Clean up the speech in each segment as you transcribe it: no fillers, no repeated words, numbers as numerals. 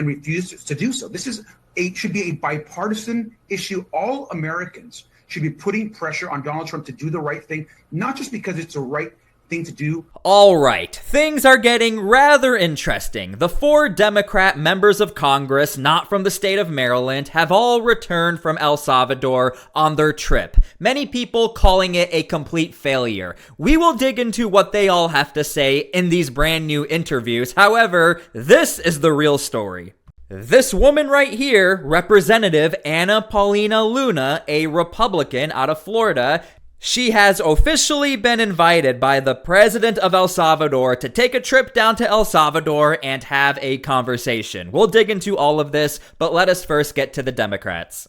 and refuses to do so. This is should be a bipartisan issue. All Americans should be putting pressure on Donald Trump to do the right thing, not just because it's the right thing to do. All right, things are getting rather interesting. The 4 Democrat members of Congress, not from the state of Maryland, have all returned from El Salvador on their trip. Many people calling it a complete failure. We will dig into what they all have to say in these brand new interviews. However, this is the real story. This woman right here, Representative Ana Paulina Luna, a Republican out of Florida, she has officially been invited by the president of El Salvador to take a trip down to El Salvador and have a conversation. We'll dig into all of this, but let us first get to the Democrats.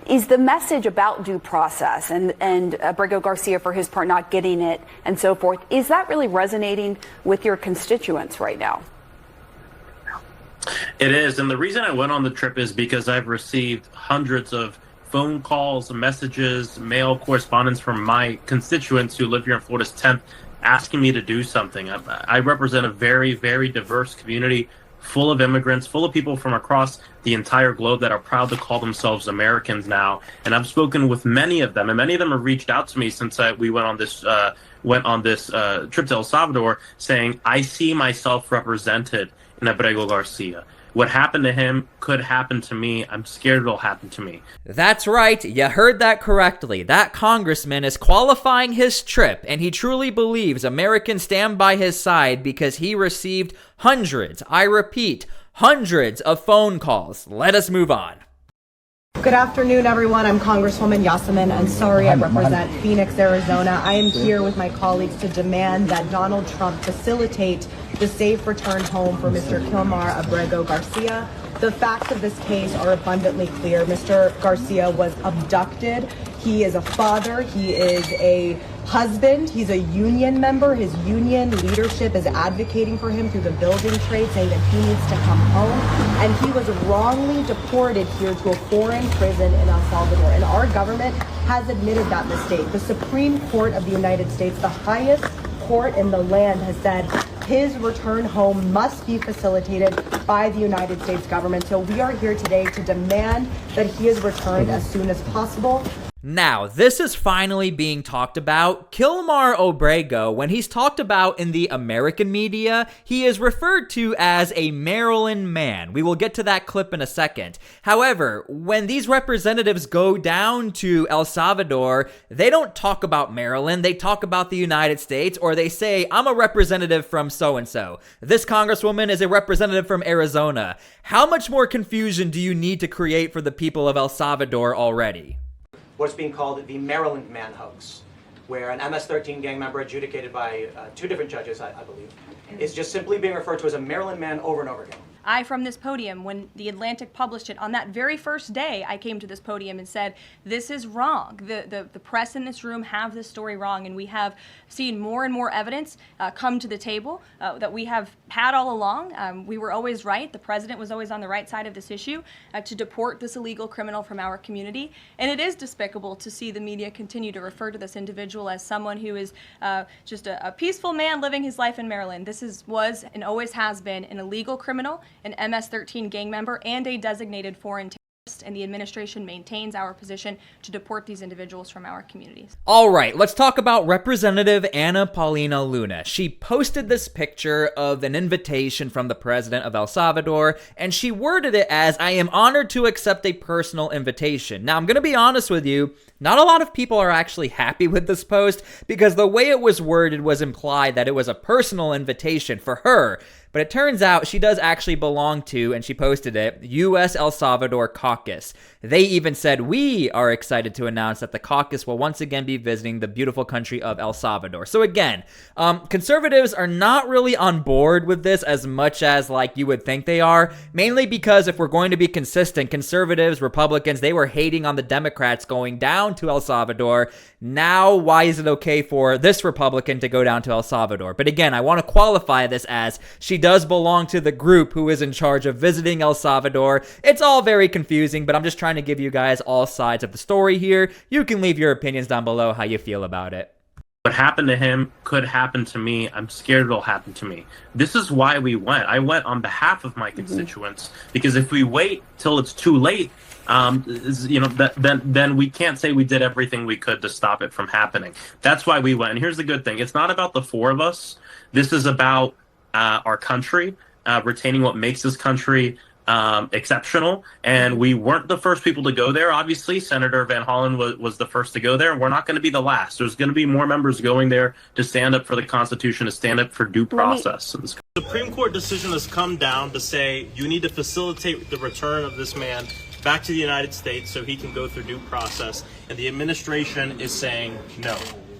Is the message about due process and Abrego Garcia, for his part, not getting it and so forth, is that really resonating with your constituents right now? It is, and the reason I went on the trip is because I've received hundreds of phone calls, messages, mail correspondence from my constituents who live here in Florida's 10th asking me to do something. I represent a very, very diverse community full of immigrants, full of people from across the entire globe that are proud to call themselves Americans now. And I've spoken with many of them, and many of them have reached out to me since we went on this trip to El Salvador, saying, I see myself represented in Abrego Garcia. What happened to him could happen to me. I'm scared it'll happen to me. That's right. You heard that correctly. That congressman is qualifying his trip, and he truly believes Americans stand by his side because he received hundreds, I repeat, hundreds of phone calls. Let us move on. Good afternoon, everyone. I'm Congresswoman Yasamin Ansari. I represent Phoenix, Arizona. I am here with my colleagues to demand that Donald Trump facilitate the safe return home for Mr. Kilmar Abrego Garcia. The facts of this case are abundantly clear. Mr. Garcia was abducted. He is a father. He is a husband. He's a union member. His union leadership is advocating for him through the building trade, saying that he needs to come home. And he was wrongly deported here to a foreign prison in El Salvador. And our government has admitted that mistake. The Supreme Court of the United States, the highest court in the land, has said his return home must be facilitated by the United States government. So we are here today to demand that he is returned as soon as possible. Now, this is finally being talked about. Kilmar Abrego, when he's talked about in the American media, he is referred to as a Maryland man. We will get to that clip in a second. However, when these representatives go down to El Salvador, they don't talk about Maryland, they talk about the United States, or they say, I'm a representative from so-and-so. This congresswoman is a representative from Arizona. How much more confusion do you need to create for the people of El Salvador already? What's being called the Maryland man hoax, where an MS-13 gang member adjudicated by 2 different judges, I believe, is just simply being referred to as a Maryland man over and over again. I, from this podium, when The Atlantic published it, on that very first day, I came to this podium and said, this is wrong. The press in this room have this story wrong, and we have seen more and more evidence come to the table that we have had all along. We were always right. The president was always on the right side of this issue to deport this illegal criminal from our community. And it is despicable to see the media continue to refer to this individual as someone who is just a peaceful man living his life in Maryland. This was and always has been an illegal criminal, an MS-13 gang member, and a designated foreign terrorist, and the administration maintains our position to deport these individuals from our communities. All right, let's talk about Representative Ana Paulina Luna. She posted this picture of an invitation from the president of El Salvador, and she worded it as, I am honored to accept a personal invitation. Now, I'm going to be honest with you, not a lot of people are actually happy with this post because the way it was worded was implied that it was a personal invitation for her. But it turns out she does actually belong to, and she posted it, U.S. El Salvador Caucus. They even said, we are excited to announce that the caucus will once again be visiting the beautiful country of El Salvador. So again, conservatives are not really on board with this as much as like you would think they are, mainly because if we're going to be consistent, conservatives, Republicans, they were hating on the Democrats going down to El Salvador. Now, why is it okay for this Republican to go down to El Salvador? But again, I want to qualify this as she does belong to the group who is in charge of visiting El Salvador. It's all very confusing, but I'm just trying to give you guys all sides of the story here. You can leave your opinions down below how you feel about it. What happened to him could happen to me. I'm scared it'll happen to me. This is why we went. I went on behalf of my constituents, because if we wait till it's too late, then we can't say we did everything we could to stop it from happening. That's why we went. And here's the good thing. It's not about the four of us. This is about our country, retaining what makes this country exceptional. And we weren't the first people to go there. Obviously, Senator Van Hollen was the first to go there. We're not going to be the last. There's going to be more members going there to stand up for the Constitution, to stand up for due process. The Supreme Court decision has come down to say you need to facilitate the return of this man back to the United States so he can go through due process. And the administration is saying, no,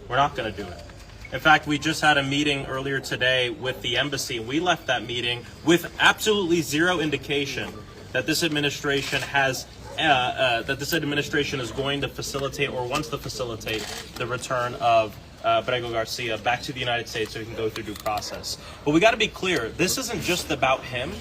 we're not going to do it. In fact, we just had a meeting earlier today with the embassy, and we left that meeting with absolutely zero indication that this administration has is going to facilitate or wants to facilitate the return of Abrego Garcia back to the United States so he can go through due process. But we got to be clear, this isn't just about him.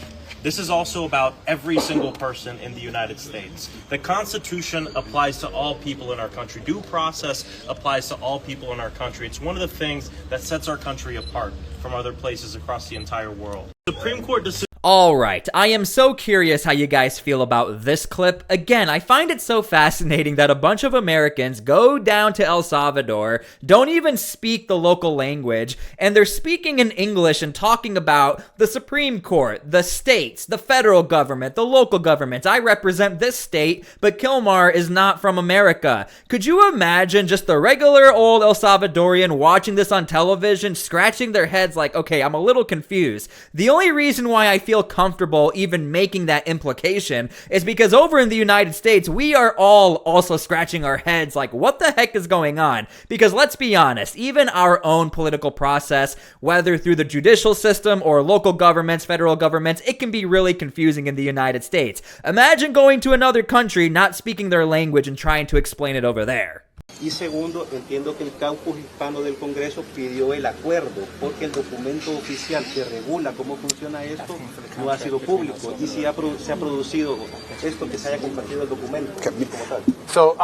This is also about every single person in the United States. The Constitution applies to all people in our country. Due process applies to all people in our country. It's one of the things that sets our country apart from other places across the entire world. Supreme Court decision. Alright, I am so curious how you guys feel about this clip. Again, I find it so fascinating that a bunch of Americans go down to El Salvador, don't even speak the local language, and they're speaking in English and talking about the Supreme Court, the states, the federal government, the local governments. I represent this state, but Kilmar is not from America. Could you imagine just the regular old El Salvadorian watching this on television, scratching their heads like, okay, I'm a little confused. The only reason why I feel comfortable even making that implication is because over in the United States, we are all also scratching our heads like, what the heck is going on? Because let's be honest, even our own political process, whether through the judicial system or local governments, federal governments, it can be really confusing in the United States. Imagine going to another country, not speaking their language and trying to explain it over there. Y segundo, entiendo que el caucus hispano del Congreso pidió el acuerdo porque el documento oficial que regula cómo funciona esto no ha sido público y si se ha producido esto que se haya compartido el documento como tal. So,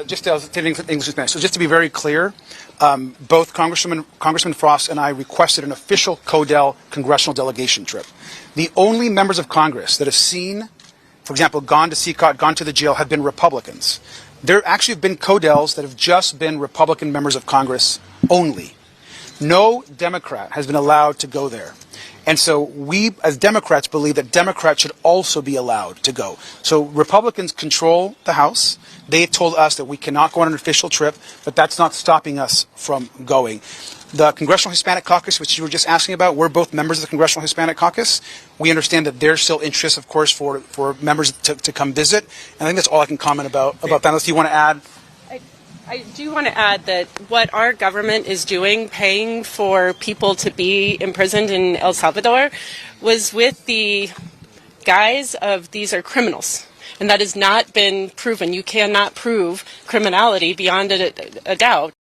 just English Spanish. So, just to be very clear, both Congressman Frost and I requested an official CODEL congressional delegation trip. The only members of Congress that have seen, for example, gone to CCOT, gone to the jail, have been Republicans. There actually have been CODELs that have just been Republican members of Congress only. No Democrat has been allowed to go there. And so we, as Democrats, believe that Democrats should also be allowed to go. So Republicans control the House. They told us that we cannot go on an official trip, but that's not stopping us from going. The Congressional Hispanic Caucus, which you were just asking about, we're both members of the Congressional Hispanic Caucus. We understand that there's still interest, of course, for members to come visit. And I think that's all I can comment about that. Unless you want to add? I do want to add that what our government is doing, paying for people to be imprisoned in El Salvador, was with the guise of these are criminals. And that has not been proven. You cannot prove criminality beyond a doubt.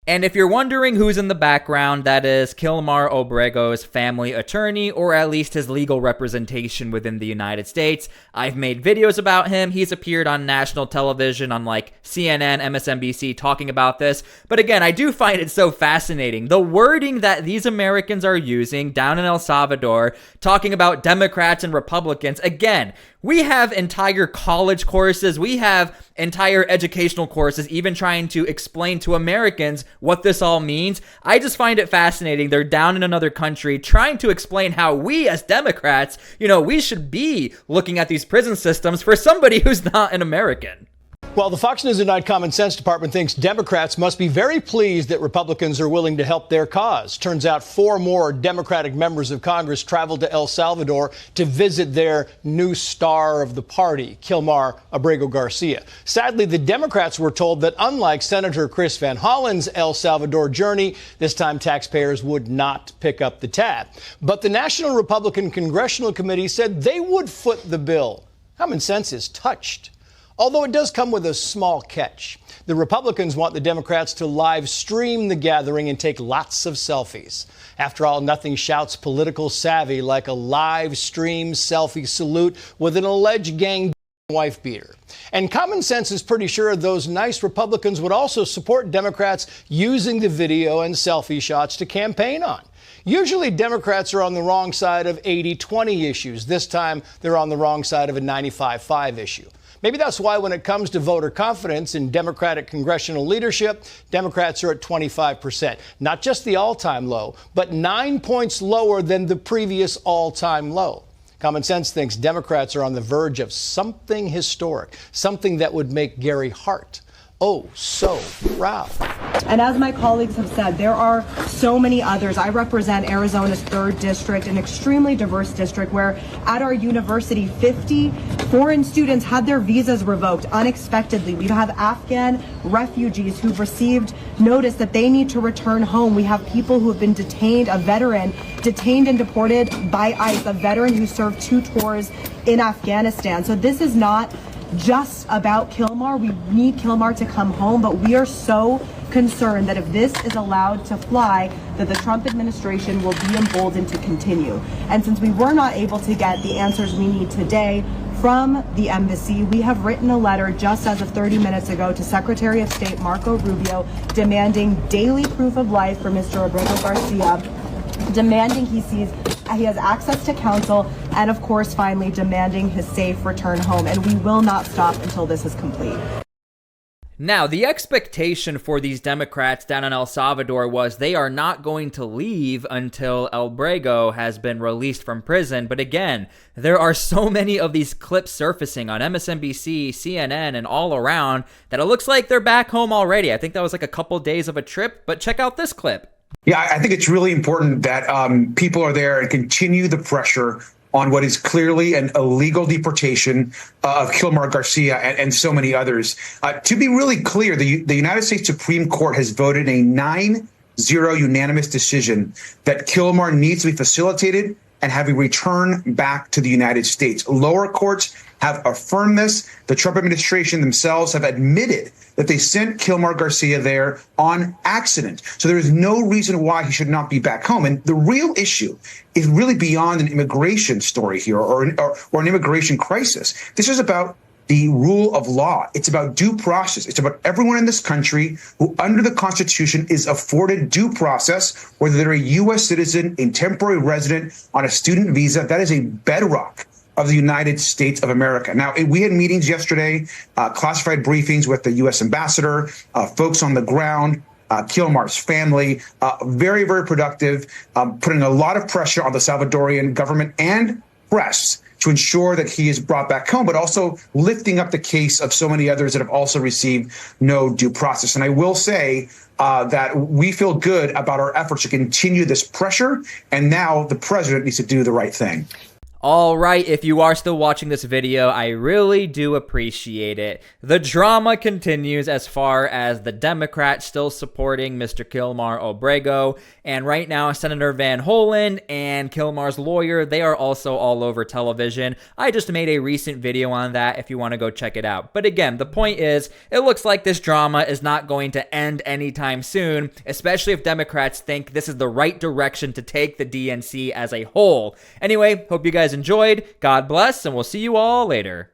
And if you're wondering who's in the background, that is Kilmar Obrego's family attorney, or at least his legal representation within the United States. I've made videos about him. He's appeared on national television on like CNN, MSNBC talking about this. But again, I do find it so fascinating. The wording that these Americans are using down in El Salvador, talking about Democrats and Republicans, again, we have entire college courses, we have entire educational courses, even trying to explain to Americans what this all means. I just find it fascinating. They're down in another country trying to explain how we as Democrats, we should be looking at these prison systems for somebody who's not an American. Well, the Fox News at Night Common Sense Department thinks Democrats must be very pleased that Republicans are willing to help their cause. Turns out 4 more Democratic members of Congress traveled to El Salvador to visit their new star of the party, Kilmar Abrego Garcia. Sadly, the Democrats were told that unlike Senator Chris Van Hollen's El Salvador journey, this time taxpayers would not pick up the tab. But the National Republican Congressional Committee said they would foot the bill. Common sense is touched. Although it does come with a small catch. The Republicans want the Democrats to live stream the gathering and take lots of selfies. After all, nothing shouts political savvy like a live stream selfie salute with an alleged gang wife beater. And common sense is pretty sure those nice Republicans would also support Democrats using the video and selfie shots to campaign on. Usually Democrats are on the wrong side of 80-20 issues. This time they're on the wrong side of a 95-5 issue. Maybe that's why when it comes to voter confidence in Democratic congressional leadership, Democrats are at 25%. Not just the all-time low, but 9 points lower than the previous all-time low. Common sense thinks Democrats are on the verge of something historic, something that would make Gary Hart oh so proud. And as my colleagues have said, there are so many others. I represent Arizona's 3rd district, an extremely diverse district where at our university, 50 foreign students had their visas revoked unexpectedly. We have Afghan refugees who've received notice that they need to return home. We have people who have been detained, a veteran detained and deported by ICE, a veteran who served 2 tours in Afghanistan. So this is not just about Kilmar. We need Kilmar to come home, but we are so concerned that if this is allowed to fly, that the Trump administration will be emboldened to continue. And since we were not able to get the answers we need today from the embassy, we have written a letter just as of 30 minutes ago to Secretary of State Marco Rubio demanding daily proof of life for Mr. Abrego Garcia, demanding he has access to counsel, and of course, finally, demanding his safe return home. And we will not stop until this is complete. Now, the expectation for these Democrats down in El Salvador was they are not going to leave until Abrego has been released from prison. But again, there are so many of these clips surfacing on MSNBC, CNN, and all around that it looks like they're back home already. I think that was like a couple days of a trip, but check out this clip. Yeah, I think it's really important that people are there and continue the pressure on what is clearly an illegal deportation of Kilmar Garcia and so many others. To be really clear, the United States Supreme Court has voted a 9-0 unanimous decision that Kilmar needs to be facilitated and have a return back to the United States. Lower courts have affirmed this. The Trump administration themselves have admitted that they sent Kilmar Garcia there on accident. So there is no reason why he should not be back home. And the real issue is really beyond an immigration story here or an immigration crisis. This is about the rule of law. It's about due process. It's about everyone in this country who under the Constitution is afforded due process, whether they're a U.S. citizen, a temporary resident on a student visa. That is a bedrock of the United States of America. Now, we had meetings yesterday, classified briefings with the U.S. ambassador, folks on the ground, Kilmar's family, very, very productive, putting a lot of pressure on the Salvadorian government and press to ensure that he is brought back home, but also lifting up the case of so many others that have also received no due process. And I will say that we feel good about our efforts to continue this pressure, and now the president needs to do the right thing. All right, if you are still watching this video, I really do appreciate it. The drama continues as far as the Democrats still supporting Mr. Kilmar Abrego, and right now Senator Van Hollen and Kilmar's lawyer, they are also all over television. I just made a recent video on that if you want to go check it out. But again, the point is, it looks like this drama is not going to end anytime soon, especially if Democrats think this is the right direction to take the DNC as a whole. Anyway, hope you guys enjoyed. God bless, and we'll see you all later.